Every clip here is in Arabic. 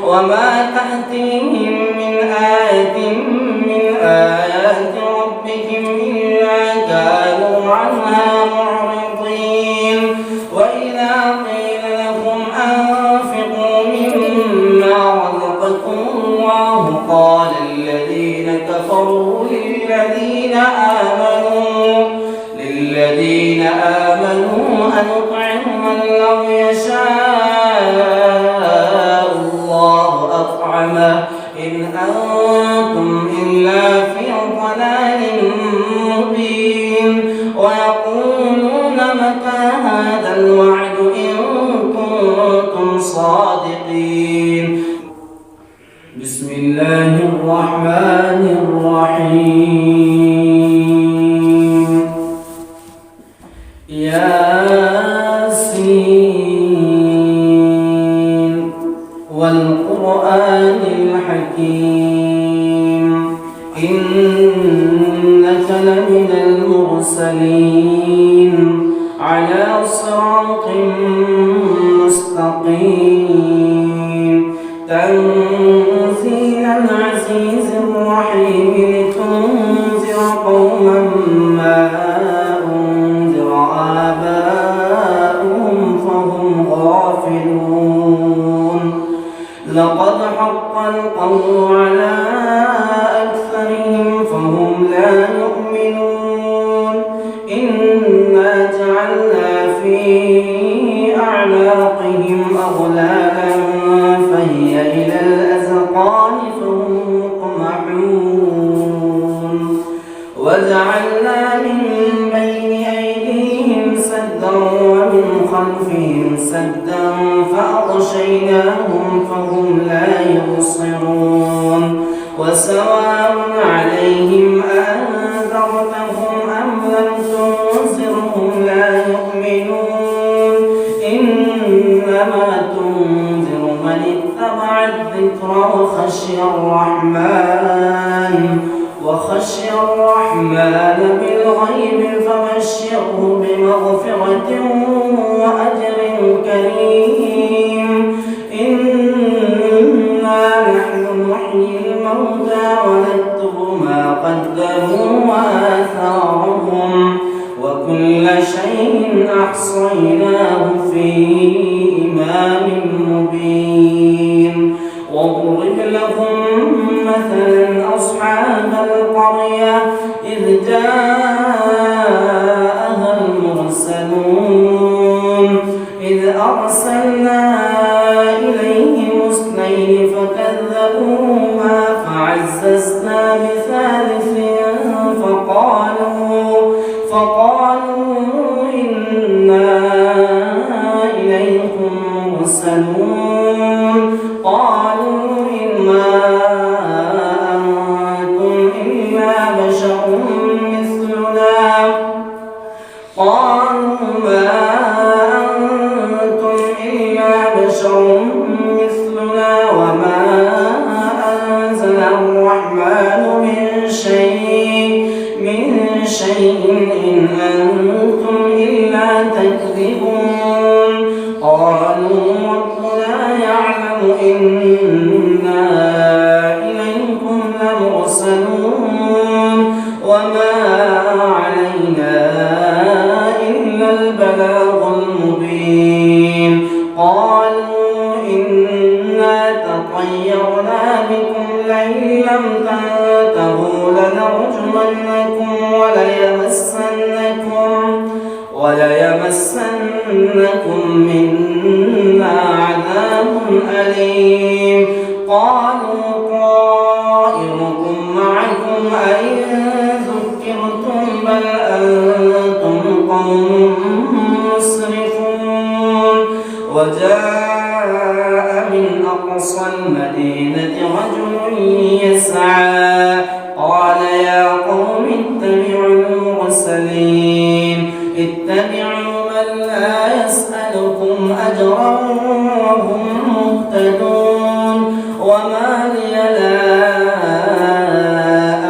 وما تأتيهم من آية من آيات ربهم إلا كانوا عنها معرضين وإذا قيل لهم أنفقوا مما رزقكم الله قال الذين كفروا للذين آمنوا أنطعم من لو يشاء الله أطعمه إن أنتم إلا في ضلال مبين ويقولون متى هذا الوعد إن كنتم صادقين بسم الله الرحمن الرحيم ياسين والقرآن الحكيم إنك لمن المرسلين على صراط مستقيم تنزيل العزيز الرحيم لتنذر قوما ما أنذر آباؤهم فهم غافلون لقد حق القول على أكثرهم فهم لا يؤمنون إنا جعلنا في أعناقهم أغلالا فهي إلى الأذقان فهم مقمحون وجعلنا من بين أيديهم سدا ومن خلفهم سدا فأغشيناهم فهم لا يبصرون وسواء عليهم أنذرتهم أم لم تنذرهم لا يؤمنون إنما تنذر من اتبع الذكر وخشي الرحمن بالغيب فبشره بمغفرة وأجر كريم إنا نحن نحيي الموتى ونكتب ما قدموا وآثارهم وكل شيء أحصيناه في إمام مبين واضرب لهم مثلا أصحاب القرية إذ جاءها المرسلون إذ أرسلنا إليهم اثنين فكذبوهما فعززنا بثالث فقالوا إنا إليكم مرسلون قالوا إما أنتم إلا بشر مثلنا قالوا ما أنتم إلا بشر مثلنا وما أنزل الرحمن من شيء إن أنتم إلا تكذبون قالوا ربنا يعلم إنا إليكم لمرسلون وما علينا إلا البلاغ المبين قالوا إنا تطيرنا بكم لئن لم تنتهوا لنرجمنكم وليمسنكم منا عذاب أليم قالوا طائركم معكم أئن ذكرتم بل أنتم قوم مسرفون وجاء من أقصى المدينة رجل يسعى قال يا قوم اتبعوا المرسلين اتبعوا من لا يسألكم أجرا وهم مهتدون وما لي لا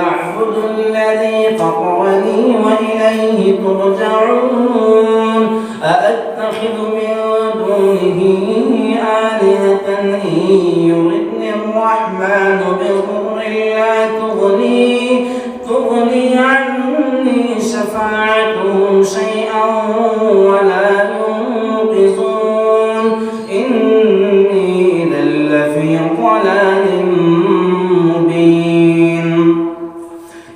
أعبد الذي فطرني وإليه ترجعون أأتخذ من دونه آلهة إن يردني الرحمن بضر لا تغني عني شفاعتهم شيئا ولا ينقذون إني إذا لفي ضلال مبين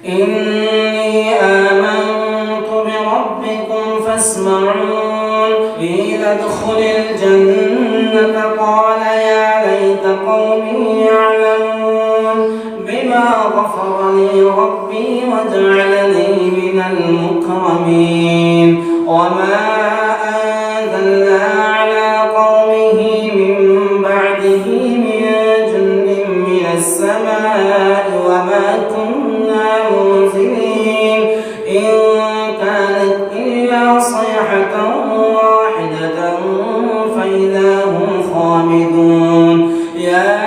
إني آمنت بربكم فاسمعون قيل ادخل الجنة قال يا ليت قومي يعلمون بما غفر لي ربي وجعلني من المكرمين وما أنزلنا على قومه من بعده من جند من السماء وما كنا منزلين إن كانت إلا صيحة واحدة فإذا هم خامدون يا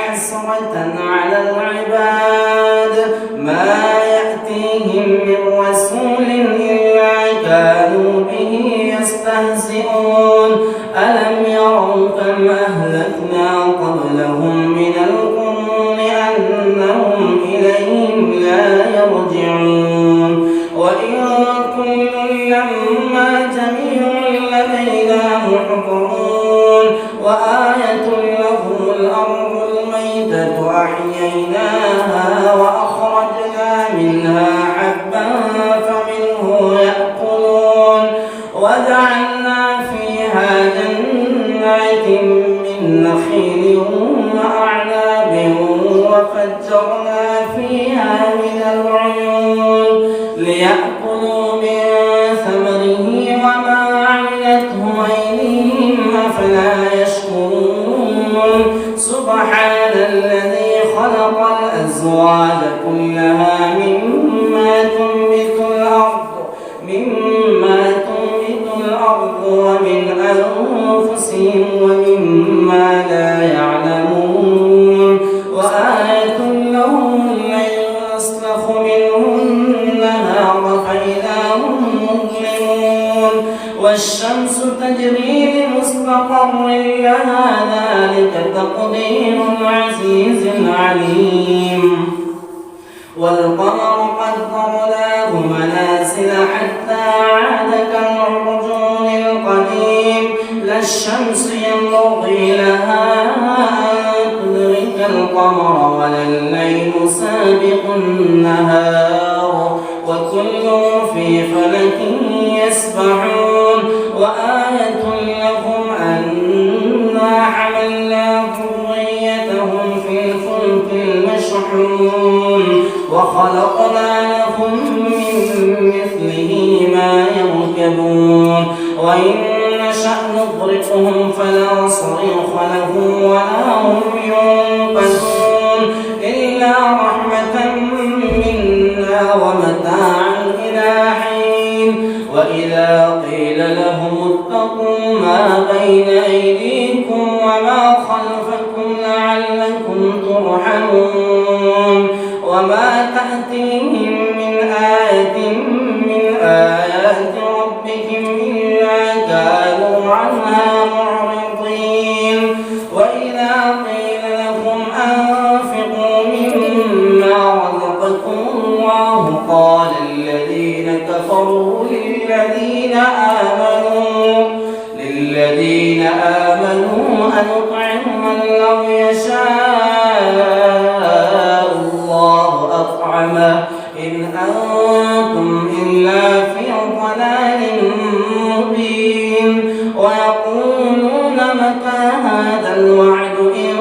حسرة على العباد ما يأتيهم من رسول إلا كانوا به يستهزئون ألم يروا كم أهلكنا قبلهم من القرون أنهم إليهم لا يرجعون وإن كل لما جميع لدينا محضرون وآية لهم الأرض الميتة أحييناها وأخرجنا منها حبا فمنه يأكلون وجعلنا فيها جنات من نخيل وأعناب وفجرنا فيها من العيون ليأكلوا من ثمره وما عملته أيديهم أفلا يشكرون سبحان الذي خلق الأزواج كلها مما تنبت الأرض ومن أنفسهم ومما لا يعلمون وآية لهم الليل يسلخ منه النهار فإذا هم مظلمون والشمس تجري لمستقر لها ذلك تقدير العزيز العليم والقمر قدرناه منازل حتى عاد كالعرجون القديم لا الشمس ينبغي لها أن تدرك القمر ولا الليل سابق النهار وكل في فلك يسبحون وآية لهم أنا حملنا ذريتهم في الفلك المشحون وخلقنا لهم من مثله ما يركبون وإن نشأ نغرقهم فلا صريخ لهم ولا هم ينقذون إلا رحمة منا ومتاعا إلى حين وإذا قيل لهم اتقوا ما بين أيديكم وما خلفكم لعلكم ترحمون وما تأتيهم من آية من آيات ربهم إلا كانوا عنها معرضين وإذا قيل لهم أنفقوا مما رزقكم الله قال الذين كفروا للذين آمنوا أنطعم من لو يشاء الله أطعمه إن أنتم إلا في ضلال مبين ويقولون متى هذا الوعد إن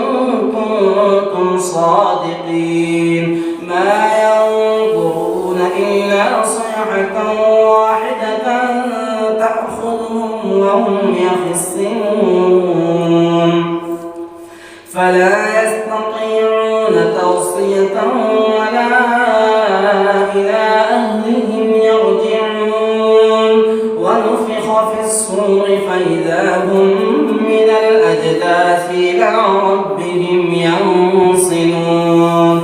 كنتم صادقين ما ينظرون إلا صيحة واحدة تأخذهم وهم يخصمون فلا يستطيعون توصية ولا إلى أهلهم يرجعون ونفخ في الصور فإذا هم من الأجداث إلى ربهم ينصلون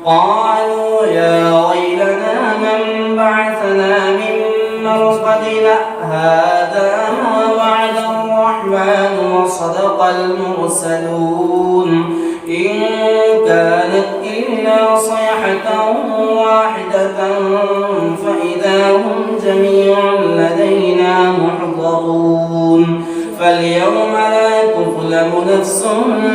قالوا يا ويلنا من بعثنا من مرقدنا هذا ما وعد الرحمن وصدق المرسلون إلا صيحة واحدة فإذا هم جميع لدينا محضرون فاليوم لا تظلم نفس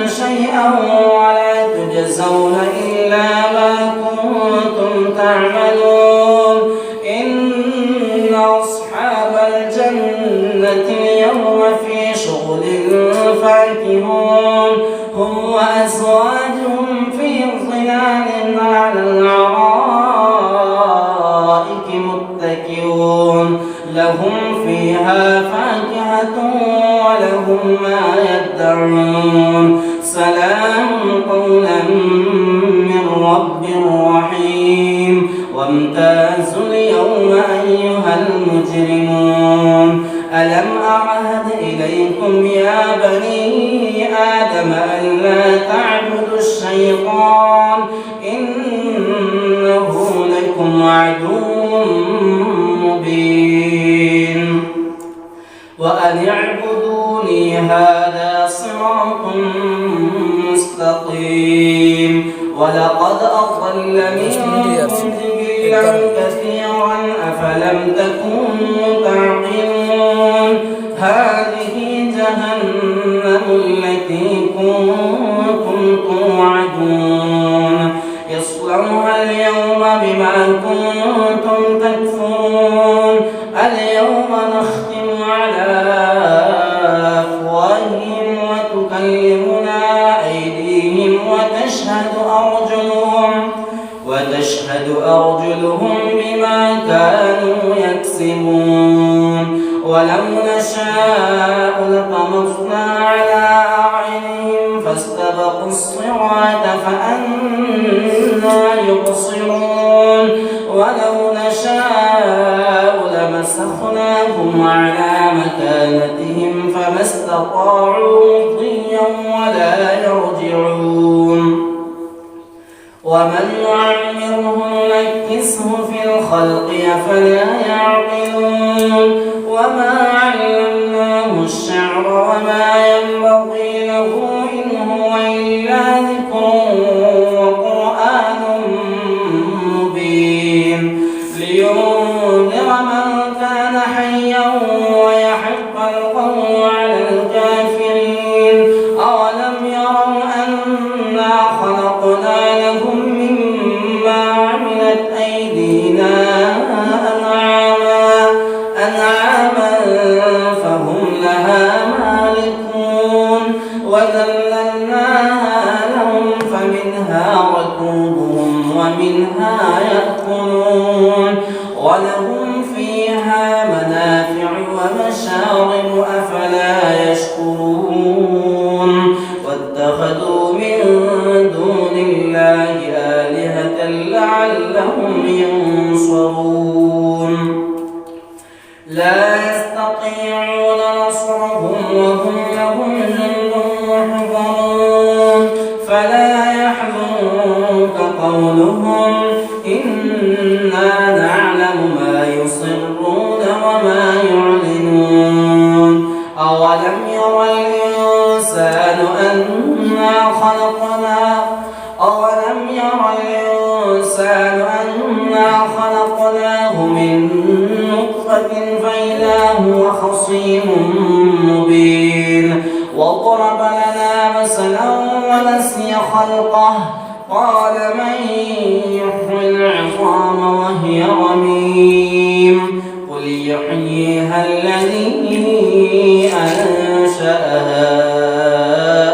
شيئا ولا تجزون إلا ما كنتم تعملون إن أصحاب الجنة اليوم في شغل فاكهون هم وأزواجهم في ظلال على الأرائك متكئون لهم فيها فاكهة ولهم ما يدعون سلام قولا من رب رحيم وامتازوا اليوم أيها المجرمون ألم أعهد إليكم يا بني آدم ألا تعبدوا الشيطان إنه لكم عدو مبين وأن اعبدوني هذا صراط مستقيم ولقد أضل منكم جبلا كثيرا أفلم تكونوا تعقلون هذه جهنم التي كنتم توعدون اصلوها اليوم بما كنتم تكفرون اليوم نختم على أفواههم وتكلمنا أيديهم وتشهد أرجلهم بما كانوا يكسبون ولو نشاء لطمسنا على أعينهم فاستبقوا الصراط فأنى يبصرون ولو نشاء لمسخناهم على مكانتهم فما استطاعوا مضيا ولا يرجعون ومن نعمره نكسه في الخلق أفلا يعقلون وما علمناه الشعر وما ينبغي له إن هو إلا ذكر وقرآن مبين لينذر من كان حيا ويحق القول على الكافرين أولم يروا أنا خلقنا لهم مما عملت أيدينا أنعاما فهم لها مالكون وذللناها لهم فمنها ركوبهم ومنها يأكلون ولهم فيها منافع ومشارب أفلا يشكرون واتخذوا من دون الله آلهة لعلهم ينصرون لا يستطيعون نصرهم وهم لهم جند محضرون فلا يحزنك قولهم إنا نعلم ما يصرون وما يعلنون أولم ير الإنسان أنا خلقناه من نطفة فإذا هو خصيم مبين وضرب لنا مثلا ونسي خلقه قال من يحيي العظام وهي رميم قل يحييها الذي أنشأها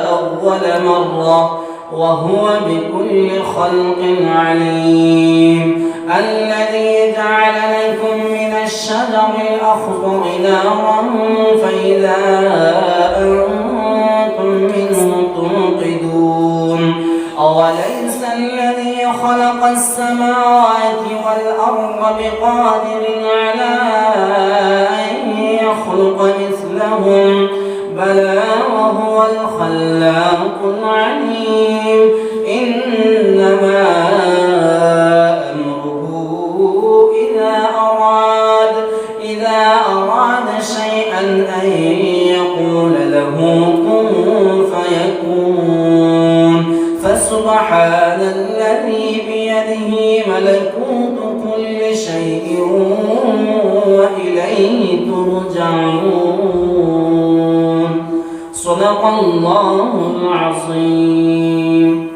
أول مرة وهو بكل خلق عليم الذي جعل لكم من الشجر الأخضر نارا فإذا أنتم منه توقدون أوليس الذي خلق السماوات والأرض بقادر على أن يخلق مثلهم بلى وهو الخلاق العليم إنما أمره إذا أراد شيئا أن يقول له كن فيكون فسبحان الذي بيده ملكوت كل شيء وإليه ترجعون. صدق الله العظيم.